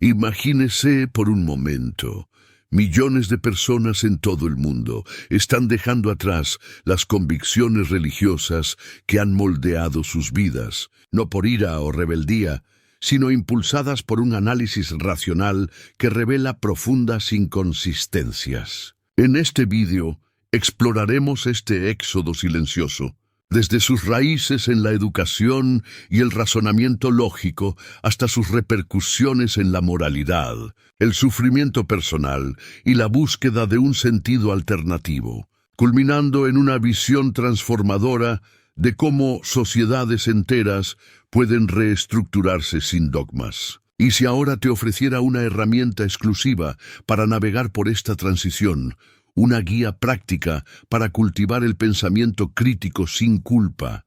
Imagínese por un momento. Millones de personas en todo el mundo están dejando atrás las convicciones religiosas que han moldeado sus vidas, no por ira o rebeldía, sino impulsadas por un análisis racional que revela profundas inconsistencias. En este vídeo exploraremos este éxodo silencioso, desde sus raíces en la educación y el razonamiento lógico hasta sus repercusiones en la moralidad, el sufrimiento personal y la búsqueda de un sentido alternativo, culminando en una visión transformadora de cómo sociedades enteras pueden reestructurarse sin dogmas. Y si ahora te ofreciera una herramienta exclusiva para navegar por esta transición, una guía práctica para cultivar el pensamiento crítico sin culpa,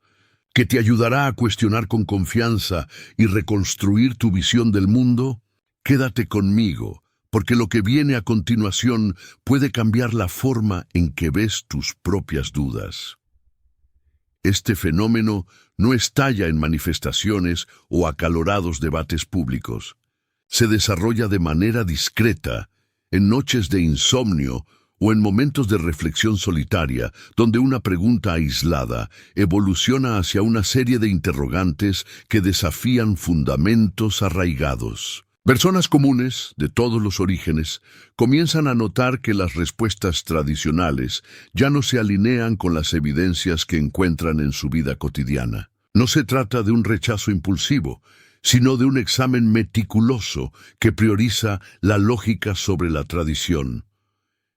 que te ayudará a cuestionar con confianza y reconstruir tu visión del mundo, quédate conmigo, porque lo que viene a continuación puede cambiar la forma en que ves tus propias dudas. Este fenómeno no estalla en manifestaciones o acalorados debates públicos. Se desarrolla de manera discreta, en noches de insomnio o en momentos de reflexión solitaria, donde una pregunta aislada evoluciona hacia una serie de interrogantes que desafían fundamentos arraigados. Personas comunes, de todos los orígenes, comienzan a notar que las respuestas tradicionales ya no se alinean con las evidencias que encuentran en su vida cotidiana. No se trata de un rechazo impulsivo, sino de un examen meticuloso que prioriza la lógica sobre la tradición.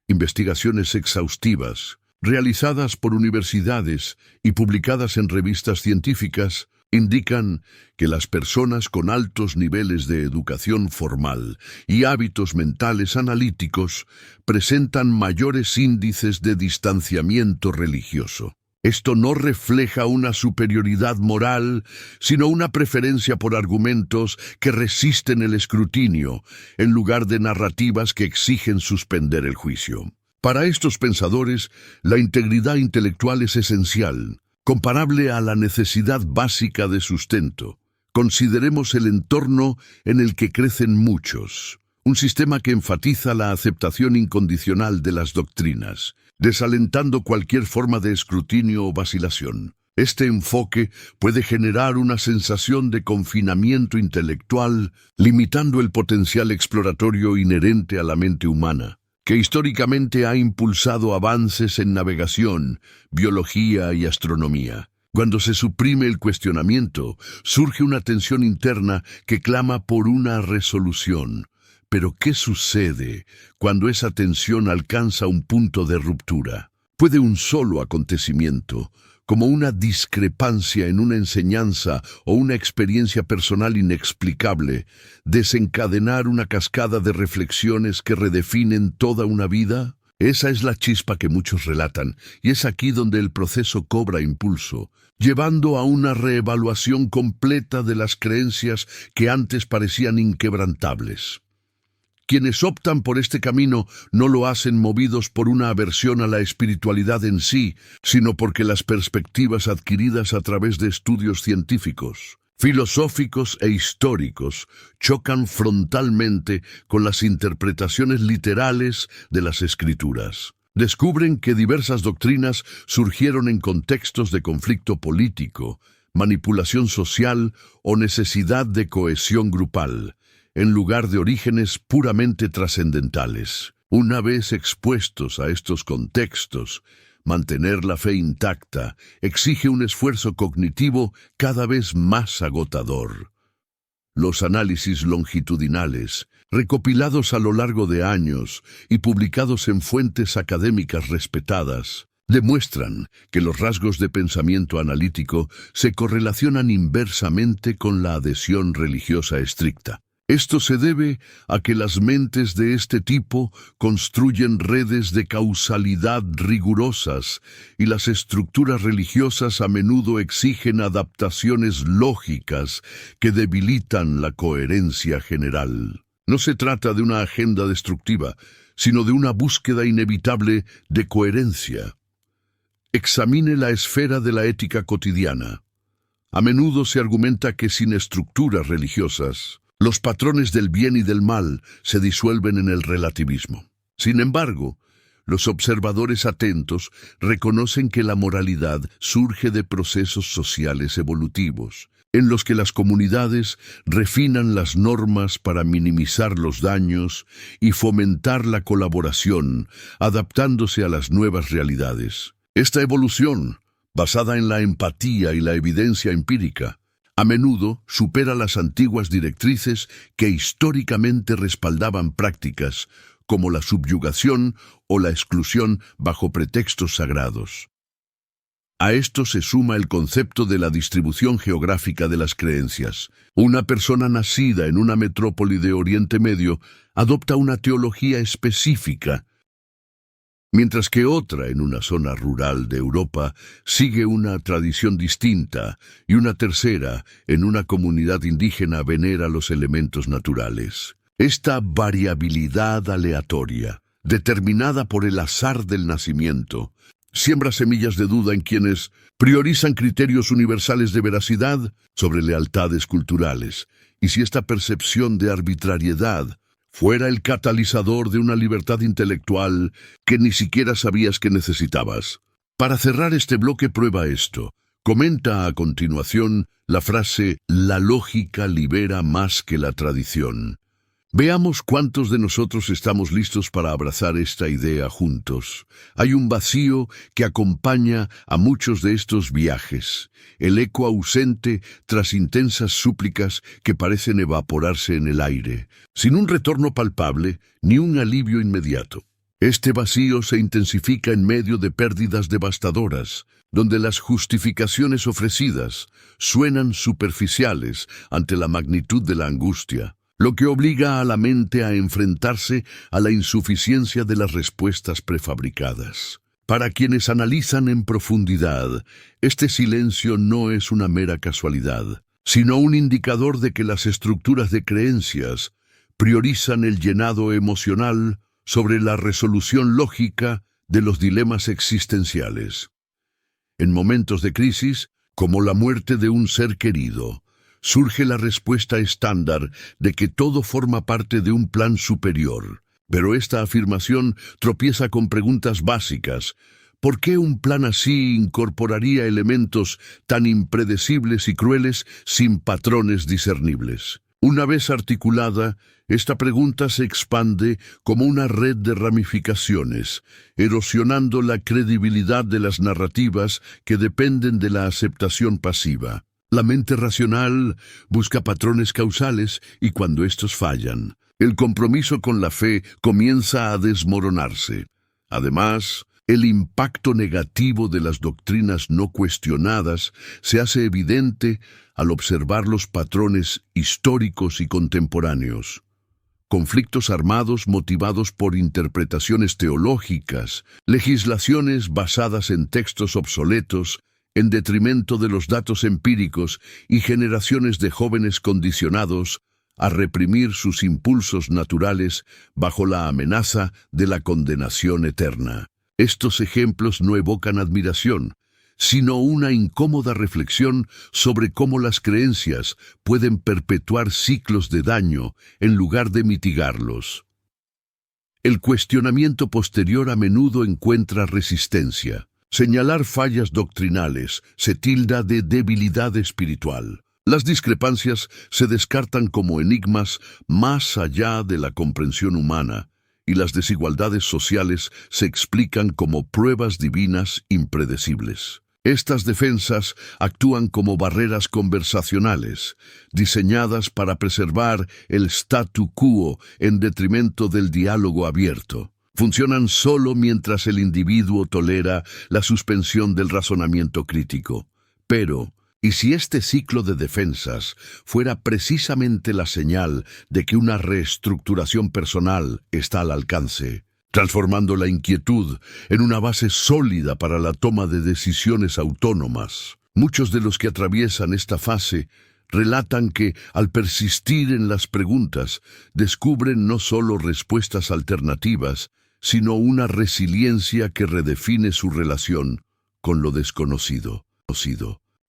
Investigaciones exhaustivas, realizadas por universidades y publicadas en revistas científicas, indican que las personas con altos niveles de educación formal y hábitos mentales analíticos presentan mayores índices de distanciamiento religioso. Esto no refleja una superioridad moral, sino una preferencia por argumentos que resisten el escrutinio, en lugar de narrativas que exigen suspender el juicio. Para estos pensadores, la integridad intelectual es esencial, comparable a la necesidad básica de sustento. Consideremos el entorno en el que crecen muchos, un sistema que enfatiza la aceptación incondicional de las doctrinas, desalentando cualquier forma de escrutinio o vacilación. Este enfoque puede generar una sensación de confinamiento intelectual, limitando el potencial exploratorio inherente a la mente humana, que históricamente ha impulsado avances en navegación, biología y astronomía. Cuando se suprime el cuestionamiento, surge una tensión interna que clama por una resolución. Pero ¿qué sucede cuando esa tensión alcanza un punto de ruptura? ¿Puede un solo acontecimiento, como una discrepancia en una enseñanza o una experiencia personal inexplicable, desencadenar una cascada de reflexiones que redefinen toda una vida? Esa es la chispa que muchos relatan, y es aquí donde el proceso cobra impulso, llevando a una reevaluación completa de las creencias que antes parecían inquebrantables. Quienes optan por este camino no lo hacen movidos por una aversión a la espiritualidad en sí, sino porque las perspectivas adquiridas a través de estudios científicos, filosóficos e históricos chocan frontalmente con las interpretaciones literales de las Escrituras. Descubren que diversas doctrinas surgieron en contextos de conflicto político, manipulación social o necesidad de cohesión grupal, en lugar de orígenes puramente trascendentales. Una vez expuestos a estos contextos, mantener la fe intacta exige un esfuerzo cognitivo cada vez más agotador. Los análisis longitudinales, recopilados a lo largo de años y publicados en fuentes académicas respetadas, demuestran que los rasgos de pensamiento analítico se correlacionan inversamente con la adhesión religiosa estricta. Esto se debe a que las mentes de este tipo construyen redes de causalidad rigurosas y las estructuras religiosas a menudo exigen adaptaciones lógicas que debilitan la coherencia general. No se trata de una agenda destructiva, sino de una búsqueda inevitable de coherencia. Examine la esfera de la ética cotidiana. A menudo se argumenta que sin estructuras religiosas, Los patrones del bien y del mal se disuelven en el relativismo. Sin embargo, los observadores atentos reconocen que la moralidad surge de procesos sociales evolutivos, en los que las comunidades refinan las normas para minimizar los daños y fomentar la colaboración, adaptándose a las nuevas realidades. Esta evolución, basada en la empatía y la evidencia empírica, a menudo supera las antiguas directrices que históricamente respaldaban prácticas como la subyugación o la exclusión bajo pretextos sagrados. A esto se suma el concepto de la distribución geográfica de las creencias. Una persona nacida en una metrópoli de Oriente Medio adopta una teología específica, mientras que otra en una zona rural de Europa sigue una tradición distinta y una tercera en una comunidad indígena venera los elementos naturales. Esta variabilidad aleatoria, determinada por el azar del nacimiento, siembra semillas de duda en quienes priorizan criterios universales de veracidad sobre lealtades culturales. Y si esta percepción de arbitrariedad fuera el catalizador de una libertad intelectual que ni siquiera sabías que necesitabas. Para cerrar este bloque, prueba esto. Comenta a continuación la frase «La lógica libera más que la tradición». Veamos cuántos de nosotros estamos listos para abrazar esta idea juntos. Hay un vacío que acompaña a muchos de estos viajes, el eco ausente tras intensas súplicas que parecen evaporarse en el aire, sin un retorno palpable ni un alivio inmediato. Este vacío se intensifica en medio de pérdidas devastadoras, donde las justificaciones ofrecidas suenan superficiales ante la magnitud de la angustia, lo que obliga a la mente a enfrentarse a la insuficiencia de las respuestas prefabricadas. Para quienes analizan en profundidad, este silencio no es una mera casualidad, sino un indicador de que las estructuras de creencias priorizan el llenado emocional sobre la resolución lógica de los dilemas existenciales. En momentos de crisis, como la muerte de un ser querido, surge la respuesta estándar de que todo forma parte de un plan superior. Pero esta afirmación tropieza con preguntas básicas. ¿Por qué un plan así incorporaría elementos tan impredecibles y crueles sin patrones discernibles? Una vez articulada, esta pregunta se expande como una red de ramificaciones, erosionando la credibilidad de las narrativas que dependen de la aceptación pasiva. La mente racional busca patrones causales y cuando estos fallan, el compromiso con la fe comienza a desmoronarse. Además, el impacto negativo de las doctrinas no cuestionadas se hace evidente al observar los patrones históricos y contemporáneos. Conflictos armados motivados por interpretaciones teológicas, legislaciones basadas en textos obsoletos, en detrimento de los datos empíricos y generaciones de jóvenes condicionados a reprimir sus impulsos naturales bajo la amenaza de la condenación eterna. Estos ejemplos no evocan admiración, sino una incómoda reflexión sobre cómo las creencias pueden perpetuar ciclos de daño en lugar de mitigarlos. El cuestionamiento posterior a menudo encuentra resistencia. Señalar fallas doctrinales se tilda de debilidad espiritual. Las discrepancias se descartan como enigmas más allá de la comprensión humana, y las desigualdades sociales se explican como pruebas divinas impredecibles. Estas defensas actúan como barreras conversacionales, diseñadas para preservar el statu quo en detrimento del diálogo abierto. Funcionan solo mientras el individuo tolera la suspensión del razonamiento crítico. Pero, ¿y si este ciclo de defensas fuera precisamente la señal de que una reestructuración personal está al alcance, transformando la inquietud en una base sólida para la toma de decisiones autónomas? Muchos de los que atraviesan esta fase relatan que, al persistir en las preguntas, descubren no solo respuestas alternativas, sino una resiliencia que redefine su relación con lo desconocido.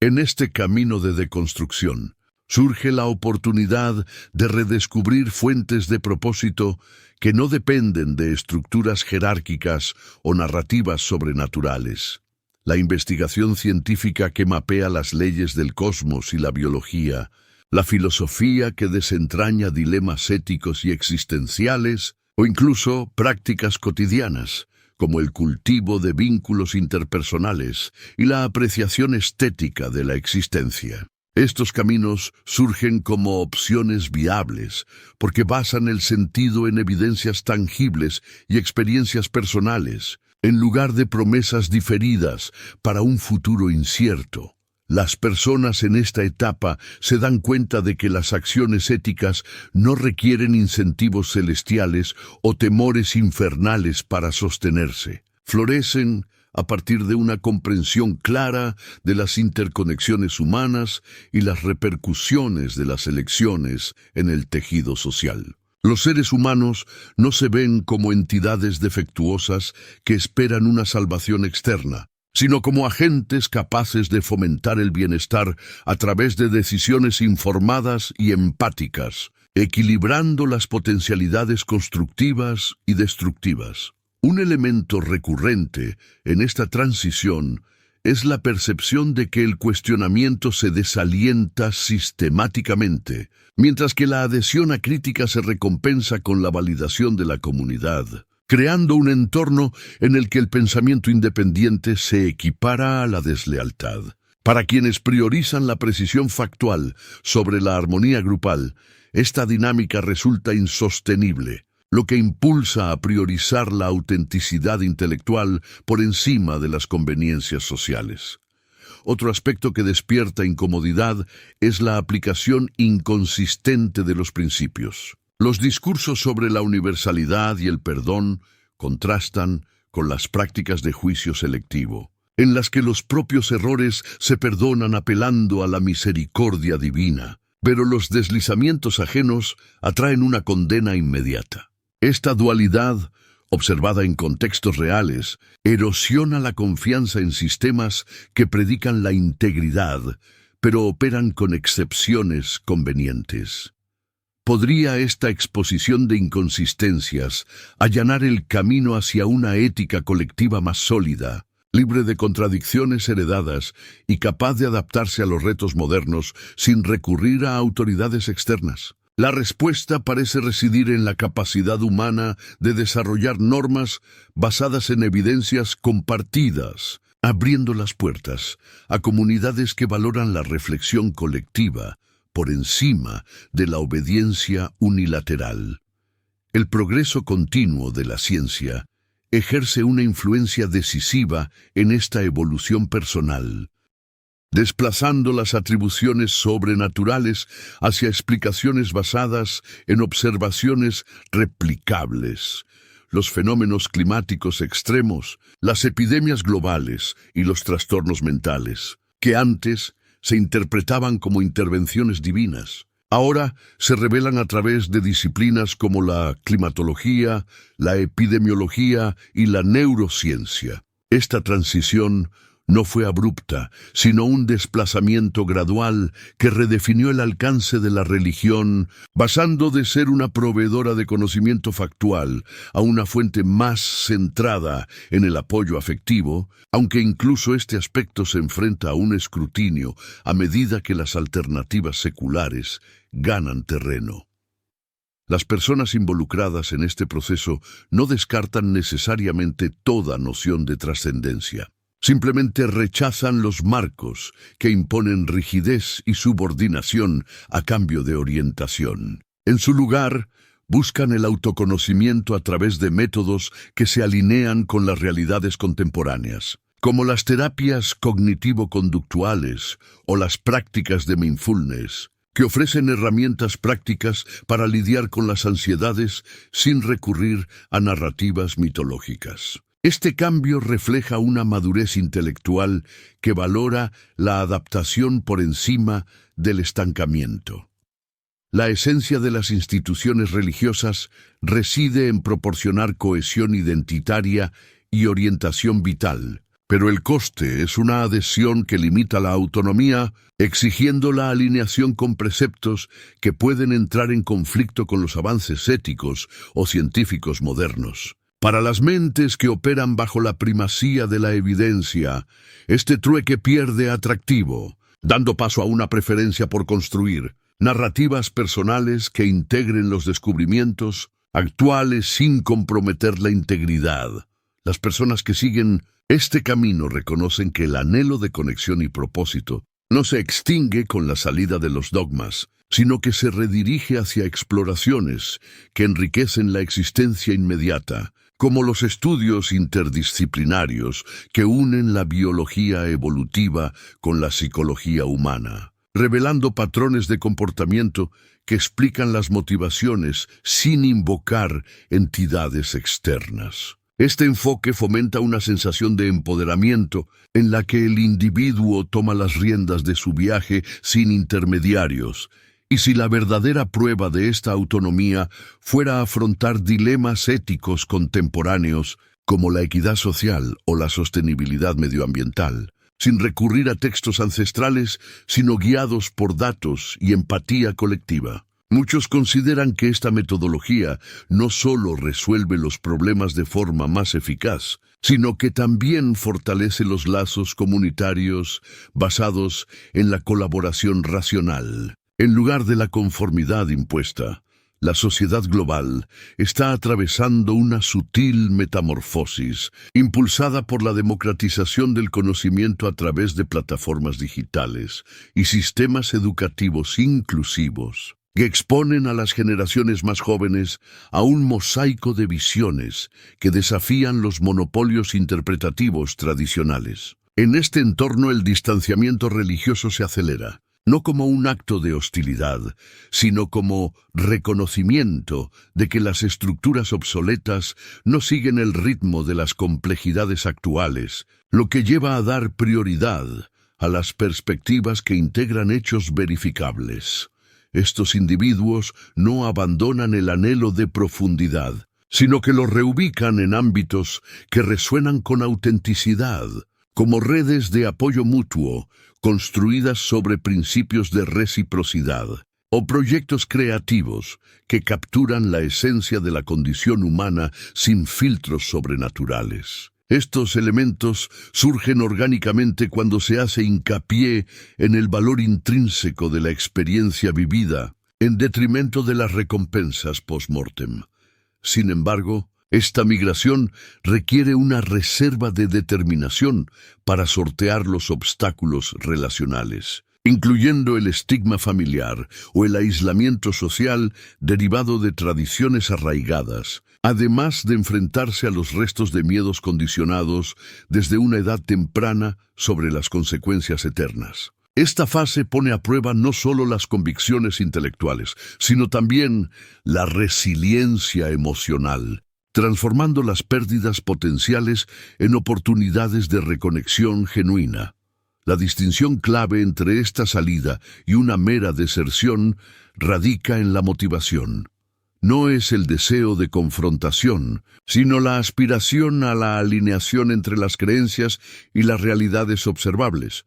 En este camino de deconstrucción, Surge la oportunidad de redescubrir fuentes de propósito que no dependen de estructuras jerárquicas o narrativas sobrenaturales. La investigación científica que mapea las leyes del cosmos y la biología, la filosofía que desentraña dilemas éticos y existenciales, o incluso prácticas cotidianas, como el cultivo de vínculos interpersonales y la apreciación estética de la existencia. Estos caminos surgen como opciones viables, porque basan el sentido en evidencias tangibles y experiencias personales, en lugar de promesas diferidas para un futuro incierto. Las personas en esta etapa se dan cuenta de que las acciones éticas no requieren incentivos celestiales o temores infernales para sostenerse. Florecen a partir de una comprensión clara de las interconexiones humanas y las repercusiones de las elecciones en el tejido social. Los seres humanos no se ven como entidades defectuosas que esperan una salvación externa, sino como agentes capaces de fomentar el bienestar a través de decisiones informadas y empáticas, equilibrando las potencialidades constructivas y destructivas. Un elemento recurrente en esta transición es la percepción de que el cuestionamiento se desalienta sistemáticamente, mientras que la adhesión a crítica se recompensa con la validación de la comunidad, creando un entorno en el que el pensamiento independiente se equipara a la deslealtad. Para quienes priorizan la precisión factual sobre la armonía grupal, esta dinámica resulta insostenible, lo que impulsa a priorizar la autenticidad intelectual por encima de las conveniencias sociales. Otro aspecto que despierta incomodidad es la aplicación inconsistente de los principios. Los discursos sobre la universalidad y el perdón contrastan con las prácticas de juicio selectivo, en las que los propios errores se perdonan apelando a la misericordia divina, pero los deslizamientos ajenos atraen una condena inmediata. Esta dualidad, observada en contextos reales, erosiona la confianza en sistemas que predican la integridad, pero operan con excepciones convenientes. ¿Podría esta exposición de inconsistencias allanar el camino hacia una ética colectiva más sólida, libre de contradicciones heredadas y capaz de adaptarse a los retos modernos sin recurrir a autoridades externas? La respuesta parece residir en la capacidad humana de desarrollar normas basadas en evidencias compartidas, abriendo las puertas a comunidades que valoran la reflexión colectiva por encima de la obediencia unilateral. El progreso continuo de la ciencia ejerce una influencia decisiva en esta evolución personal, desplazando las atribuciones sobrenaturales hacia explicaciones basadas en observaciones replicables. Los fenómenos climáticos extremos, las epidemias globales y los trastornos mentales, que antes se interpretaban como intervenciones divinas, ahora se revelan a través de disciplinas como la climatología, la epidemiología y la neurociencia. Esta transición no fue abrupta, sino un desplazamiento gradual que redefinió el alcance de la religión, pasando de ser una proveedora de conocimiento factual a una fuente más centrada en el apoyo afectivo, aunque incluso este aspecto se enfrenta a un escrutinio a medida que las alternativas seculares ganan terreno. Las personas involucradas en este proceso no descartan necesariamente toda noción de trascendencia. Simplemente rechazan los marcos que imponen rigidez y subordinación a cambio de orientación. En su lugar, buscan el autoconocimiento a través de métodos que se alinean con las realidades contemporáneas, como las terapias cognitivo-conductuales o las prácticas de mindfulness, que ofrecen herramientas prácticas para lidiar con las ansiedades sin recurrir a narrativas mitológicas. Este cambio refleja una madurez intelectual que valora la adaptación por encima del estancamiento. La esencia de las instituciones religiosas reside en proporcionar cohesión identitaria y orientación vital, Pero el coste es una adhesión que limita la autonomía, exigiendo la alineación con preceptos que pueden entrar en conflicto con los avances éticos o científicos modernos. Para las mentes que operan bajo la primacía de la evidencia, este trueque pierde atractivo, dando paso a una preferencia por construir narrativas personales que integren los descubrimientos actuales sin comprometer la integridad. Las personas que siguen este camino reconocen que el anhelo de conexión y propósito no se extingue con la salida de los dogmas, sino que se redirige hacia exploraciones que enriquecen la existencia inmediata, como los estudios interdisciplinarios que unen la biología evolutiva con la psicología humana, revelando patrones de comportamiento que explican las motivaciones sin invocar entidades externas. Este enfoque fomenta una sensación de empoderamiento en la que el individuo toma las riendas de su viaje sin intermediarios, y si la verdadera prueba de esta autonomía fuera afrontar dilemas éticos contemporáneos como la equidad social o la sostenibilidad medioambiental, sin recurrir a textos ancestrales, sino guiados por datos y empatía colectiva. Muchos consideran que esta metodología no solo resuelve los problemas de forma más eficaz, sino que también fortalece los lazos comunitarios basados en la colaboración racional. En lugar de la conformidad impuesta, la sociedad global está atravesando una sutil metamorfosis, impulsada por la democratización del conocimiento a través de plataformas digitales y sistemas educativos inclusivos, que exponen a las generaciones más jóvenes a un mosaico de visiones que desafían los monopolios interpretativos tradicionales. En este entorno el distanciamiento religioso se acelera, no como un acto de hostilidad, sino como reconocimiento de que las estructuras obsoletas no siguen el ritmo de las complejidades actuales, lo que lleva a dar prioridad a las perspectivas que integran hechos verificables. Estos individuos no abandonan el anhelo de profundidad, sino que lo reubican en ámbitos que resuenan con autenticidad, como redes de apoyo mutuo construidas sobre principios de reciprocidad, o proyectos creativos que capturan la esencia de la condición humana sin filtros sobrenaturales. Estos elementos surgen orgánicamente cuando se hace hincapié en el valor intrínseco de la experiencia vivida, en detrimento de las recompensas post-mortem. Sin embargo, esta migración requiere una reserva de determinación para sortear los obstáculos relacionales, incluyendo el estigma familiar o el aislamiento social derivado de tradiciones arraigadas, además de enfrentarse a los restos de miedos condicionados desde una edad temprana sobre las consecuencias eternas. Esta fase pone a prueba no solo las convicciones intelectuales, sino también la resiliencia emocional, transformando las pérdidas potenciales en oportunidades de reconexión genuina. La distinción clave entre esta salida y una mera deserción radica en la motivación. No es el deseo de confrontación, sino la aspiración a la alineación entre las creencias y las realidades observables,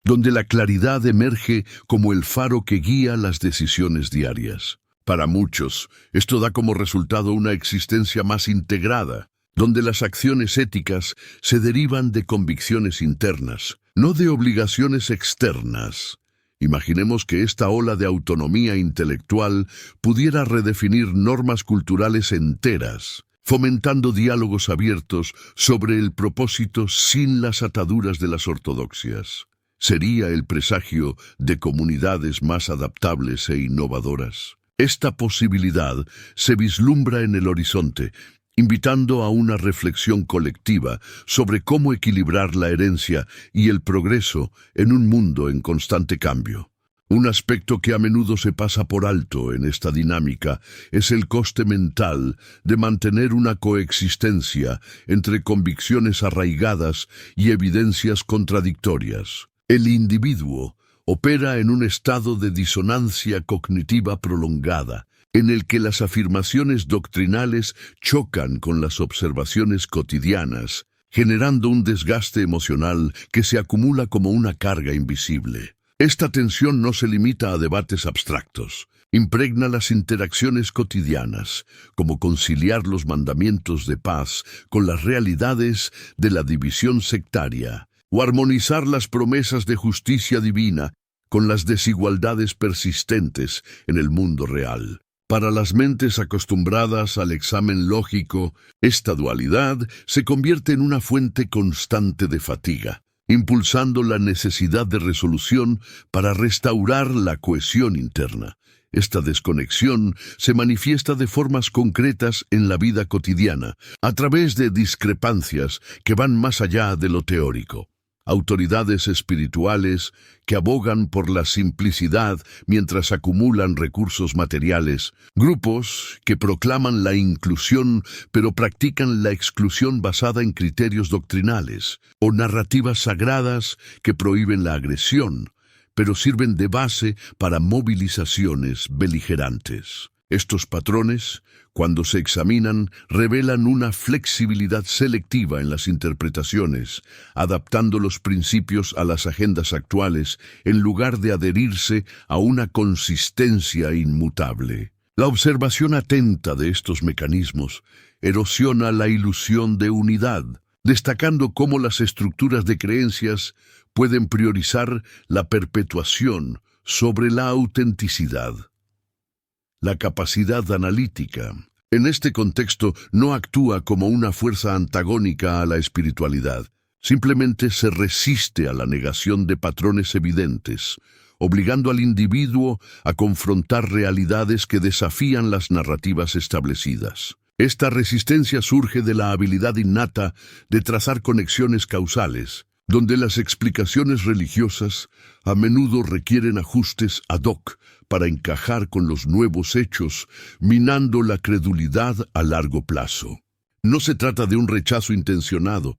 donde la claridad emerge como el faro que guía las decisiones diarias. Para muchos, esto da como resultado una existencia más integrada, donde las acciones éticas se derivan de convicciones internas, no de obligaciones externas. Imaginemos que esta ola de autonomía intelectual pudiera redefinir normas culturales enteras, fomentando diálogos abiertos sobre el propósito sin las ataduras de las ortodoxias. Sería el presagio de comunidades más adaptables e innovadoras. Esta posibilidad se vislumbra en el horizonte, invitando a una reflexión colectiva sobre cómo equilibrar la herencia y el progreso en un mundo en constante cambio. Un aspecto que a menudo se pasa por alto en esta dinámica es el coste mental de mantener una coexistencia entre convicciones arraigadas y evidencias contradictorias. El individuo opera en un estado de disonancia cognitiva prolongada, en el que las afirmaciones doctrinales chocan con las observaciones cotidianas, generando un desgaste emocional que se acumula como una carga invisible. Esta tensión no se limita a debates abstractos. Impregna las interacciones cotidianas, como conciliar los mandamientos de paz con las realidades de la división sectaria, o armonizar las promesas de justicia divina con las desigualdades persistentes en el mundo real. Para las mentes acostumbradas al examen lógico, esta dualidad se convierte en una fuente constante de fatiga, impulsando la necesidad de resolución para restaurar la cohesión interna. Esta desconexión se manifiesta de formas concretas en la vida cotidiana, a través de discrepancias que van más allá de lo teórico. Autoridades espirituales que abogan por la simplicidad mientras acumulan recursos materiales, grupos que proclaman la inclusión pero practican la exclusión basada en criterios doctrinales, o narrativas sagradas que prohíben la agresión, pero sirven de base para movilizaciones beligerantes. Estos patrones, cuando se examinan, revelan una flexibilidad selectiva en las interpretaciones, adaptando los principios a las agendas actuales en lugar de adherirse a una consistencia inmutable. La observación atenta de estos mecanismos erosiona la ilusión de unidad, destacando cómo las estructuras de creencias pueden priorizar la perpetuación sobre la autenticidad. La capacidad analítica, en este contexto, no actúa como una fuerza antagónica a la espiritualidad, simplemente se resiste a la negación de patrones evidentes, obligando al individuo a confrontar realidades que desafían las narrativas establecidas. Esta resistencia surge de la habilidad innata de trazar conexiones causales, donde las explicaciones religiosas a menudo requieren ajustes ad hoc para encajar con los nuevos hechos, minando la credulidad a largo plazo. No se trata de un rechazo intencionado,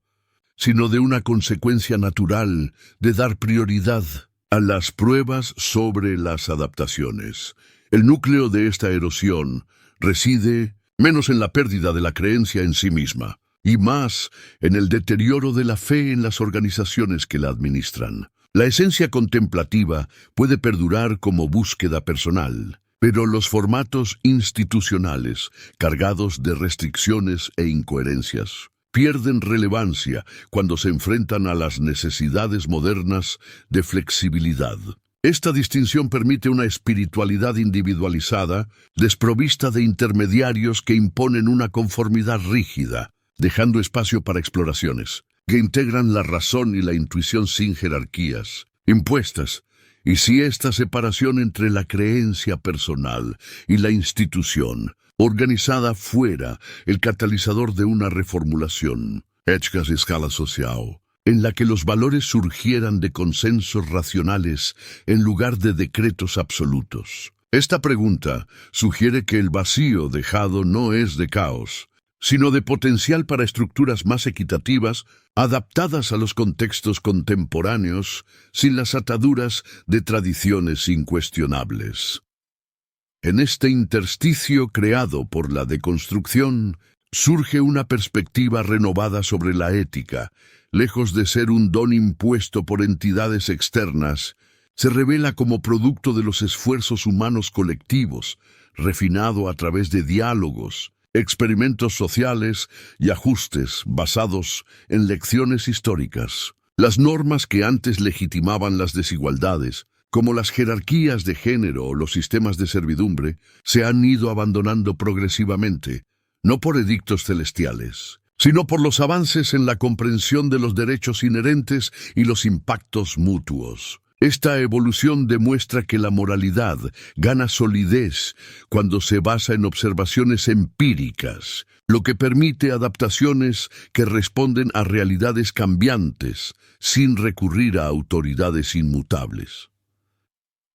sino de una consecuencia natural de dar prioridad a las pruebas sobre las adaptaciones. El núcleo de esta erosión reside menos en la pérdida de la creencia en sí misma, y más en el deterioro de la fe en las organizaciones que la administran. La esencia contemplativa puede perdurar como búsqueda personal, pero los formatos institucionales, cargados de restricciones e incoherencias, pierden relevancia cuando se enfrentan a las necesidades modernas de flexibilidad. Esta distinción permite una espiritualidad individualizada, desprovista de intermediarios que imponen una conformidad rígida, dejando espacio para exploraciones que integran la razón y la intuición sin jerarquías impuestas. Y si esta separación entre la creencia personal y la institución organizada fuera el catalizador de una reformulación, hecha a escala social, en la que los valores surgieran de consensos racionales en lugar de decretos absolutos. Esta pregunta sugiere que el vacío dejado no es de caos, sino de potencial para estructuras más equitativas, adaptadas a los contextos contemporáneos, sin las ataduras de tradiciones incuestionables. En este intersticio creado por la deconstrucción, surge una perspectiva renovada sobre la ética. Lejos de ser un don impuesto por entidades externas, se revela como producto de los esfuerzos humanos colectivos, refinado a través de diálogos, experimentos sociales y ajustes basados en lecciones históricas. Las normas que antes legitimaban las desigualdades, como las jerarquías de género o los sistemas de servidumbre, se han ido abandonando progresivamente, no por edictos celestiales, sino por los avances en la comprensión de los derechos inherentes y los impactos mutuos. Esta evolución demuestra que la moralidad gana solidez cuando se basa en observaciones empíricas, lo que permite adaptaciones que responden a realidades cambiantes, sin recurrir a autoridades inmutables.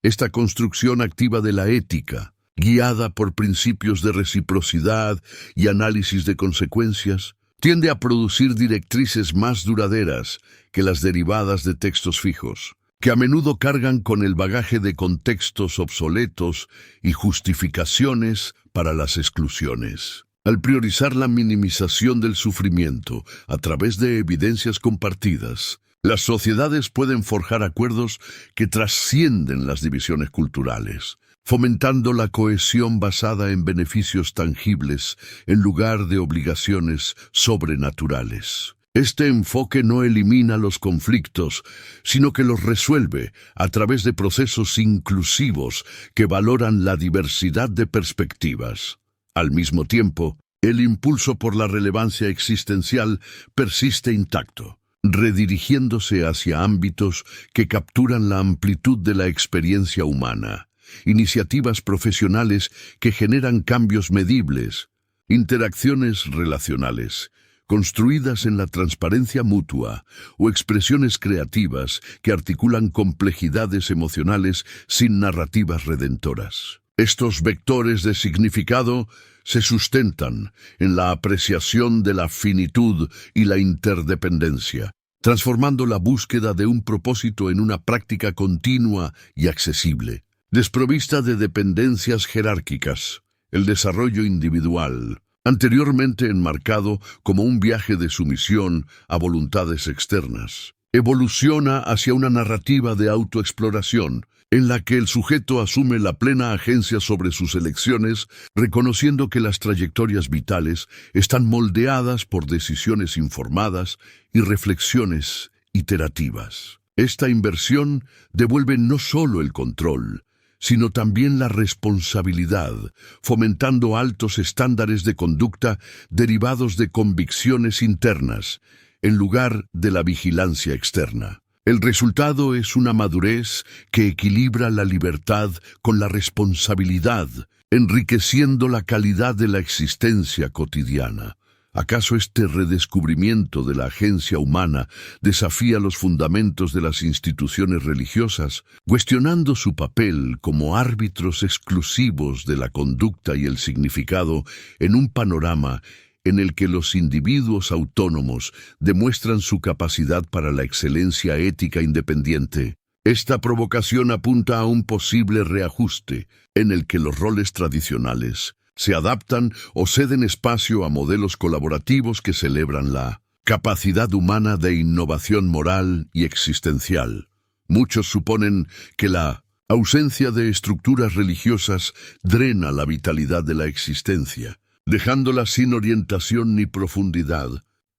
Esta construcción activa de la ética, guiada por principios de reciprocidad y análisis de consecuencias, tiende a producir directrices más duraderas que las derivadas de textos fijos, que a menudo cargan con el bagaje de contextos obsoletos y justificaciones para las exclusiones. Al priorizar la minimización del sufrimiento a través de evidencias compartidas, las sociedades pueden forjar acuerdos que trascienden las divisiones culturales, fomentando la cohesión basada en beneficios tangibles en lugar de obligaciones sobrenaturales. Este enfoque no elimina los conflictos, sino que los resuelve a través de procesos inclusivos que valoran la diversidad de perspectivas. Al mismo tiempo, el impulso por la relevancia existencial persiste intacto, redirigiéndose hacia ámbitos que capturan la amplitud de la experiencia humana, iniciativas profesionales que generan cambios medibles, interacciones relacionales, construidas en la transparencia mutua, o expresiones creativas que articulan complejidades emocionales sin narrativas redentoras. Estos vectores de significado se sustentan en la apreciación de la finitud y la interdependencia, transformando la búsqueda de un propósito en una práctica continua y accesible. Desprovista de dependencias jerárquicas, el desarrollo individual, anteriormente enmarcado como un viaje de sumisión a voluntades externas, evoluciona hacia una narrativa de autoexploración, en la que el sujeto asume la plena agencia sobre sus elecciones, reconociendo que las trayectorias vitales están moldeadas por decisiones informadas y reflexiones iterativas. Esta inversión devuelve no solo el control, sino también la responsabilidad, fomentando altos estándares de conducta derivados de convicciones internas, en lugar de la vigilancia externa. El resultado es una madurez que equilibra la libertad con la responsabilidad, enriqueciendo la calidad de la existencia cotidiana. ¿Acaso este redescubrimiento de la agencia humana desafía los fundamentos de las instituciones religiosas, cuestionando su papel como árbitros exclusivos de la conducta y el significado en un panorama en el que los individuos autónomos demuestran su capacidad para la excelencia ética independiente? Esta provocación apunta a un posible reajuste en el que los roles tradicionales se adaptan o ceden espacio a modelos colaborativos que celebran la capacidad humana de innovación moral y existencial. Muchos suponen que la ausencia de estructuras religiosas drena la vitalidad de la existencia, dejándola sin orientación ni profundidad.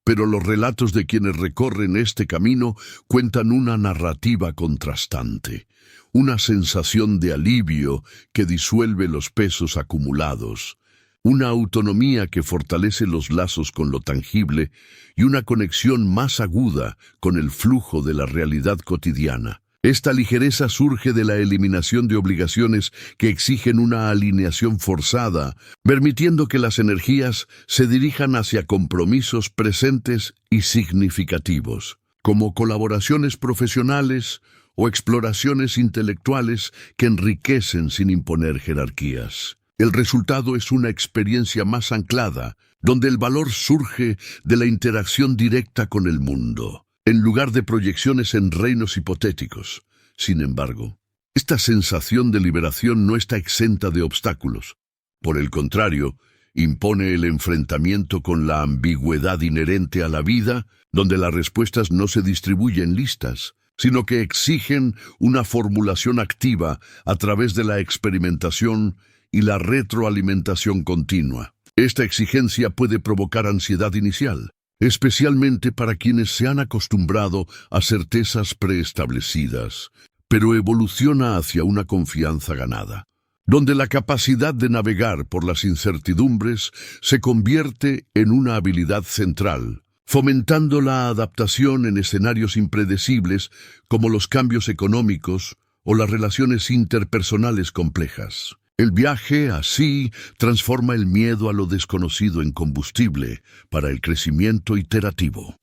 Pero los relatos de quienes recorren este camino cuentan una narrativa contrastante, una sensación de alivio que disuelve los pesos acumulados, una autonomía que fortalece los lazos con lo tangible y una conexión más aguda con el flujo de la realidad cotidiana. Esta ligereza surge de la eliminación de obligaciones que exigen una alineación forzada, permitiendo que las energías se dirijan hacia compromisos presentes y significativos, como colaboraciones profesionales o exploraciones intelectuales que enriquecen sin imponer jerarquías. El resultado es una experiencia más anclada, donde el valor surge de la interacción directa con el mundo, en lugar de proyecciones en reinos hipotéticos. Sin embargo, esta sensación de liberación no está exenta de obstáculos. Por el contrario, impone el enfrentamiento con la ambigüedad inherente a la vida, donde las respuestas no se distribuyen listas, sino que exigen una formulación activa a través de la experimentación y la retroalimentación continua. Esta exigencia puede provocar ansiedad inicial, especialmente para quienes se han acostumbrado a certezas preestablecidas, pero evoluciona hacia una confianza ganada, donde la capacidad de navegar por las incertidumbres se convierte en una habilidad central, fomentando la adaptación en escenarios impredecibles como los cambios económicos o las relaciones interpersonales complejas. El viaje, así, transforma el miedo a lo desconocido en combustible para el crecimiento iterativo.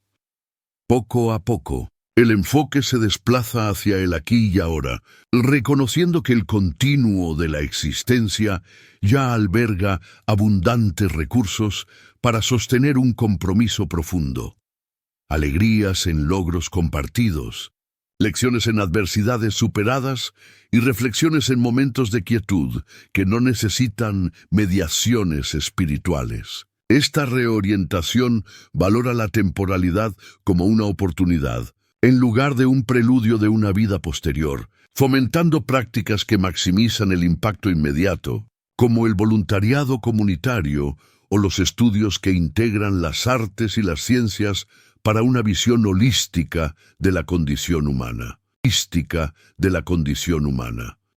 Poco a poco, el enfoque se desplaza hacia el aquí y ahora, reconociendo que el continuo de la existencia ya alberga abundantes recursos para sostener un compromiso profundo. Alegrías en logros compartidos, lecciones en adversidades superadas y reflexiones en momentos de quietud que no necesitan mediaciones espirituales. Esta reorientación valora la temporalidad como una oportunidad, en lugar de un preludio de una vida posterior, fomentando prácticas que maximizan el impacto inmediato, como el voluntariado comunitario o los estudios que integran las artes y las ciencias para una visión holística de la condición humana.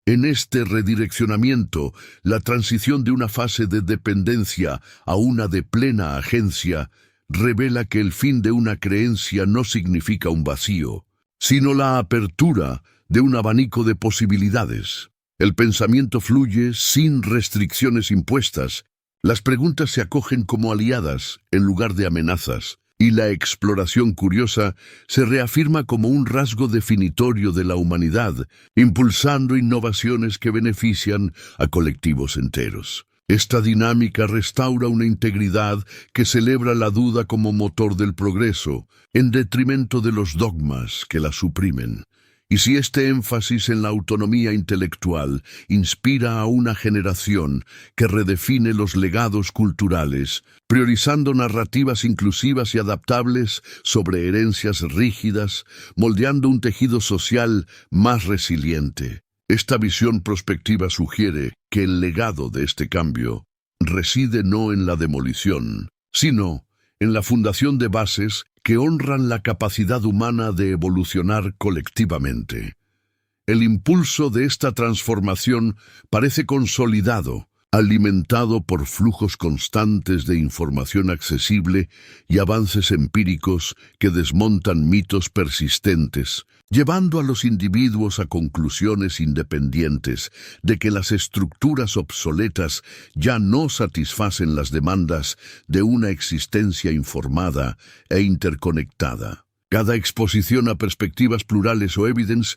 En este redireccionamiento, la transición de una fase de dependencia a una de plena agencia revela que el fin de una creencia no significa un vacío, sino la apertura de un abanico de posibilidades. El pensamiento fluye sin restricciones impuestas, las preguntas se acogen como aliadas en lugar de amenazas, y la exploración curiosa se reafirma como un rasgo definitorio de la humanidad, impulsando innovaciones que benefician a colectivos enteros. Esta dinámica restaura una integridad que celebra la duda como motor del progreso, en detrimento de los dogmas que la suprimen. Y si este énfasis en la autonomía intelectual inspira a una generación que redefine los legados culturales, priorizando narrativas inclusivas y adaptables sobre herencias rígidas, moldeando un tejido social más resiliente. Esta visión prospectiva sugiere que el legado de este cambio reside no en la demolición, sino en la fundación de bases que honran la capacidad humana de evolucionar colectivamente. El impulso de esta transformación parece consolidado, alimentado por flujos constantes de información accesible y avances empíricos que desmontan mitos persistentes, llevando a los individuos a conclusiones independientes de que las estructuras obsoletas ya no satisfacen las demandas de una existencia informada e interconectada. Cada exposición a perspectivas plurales o evidence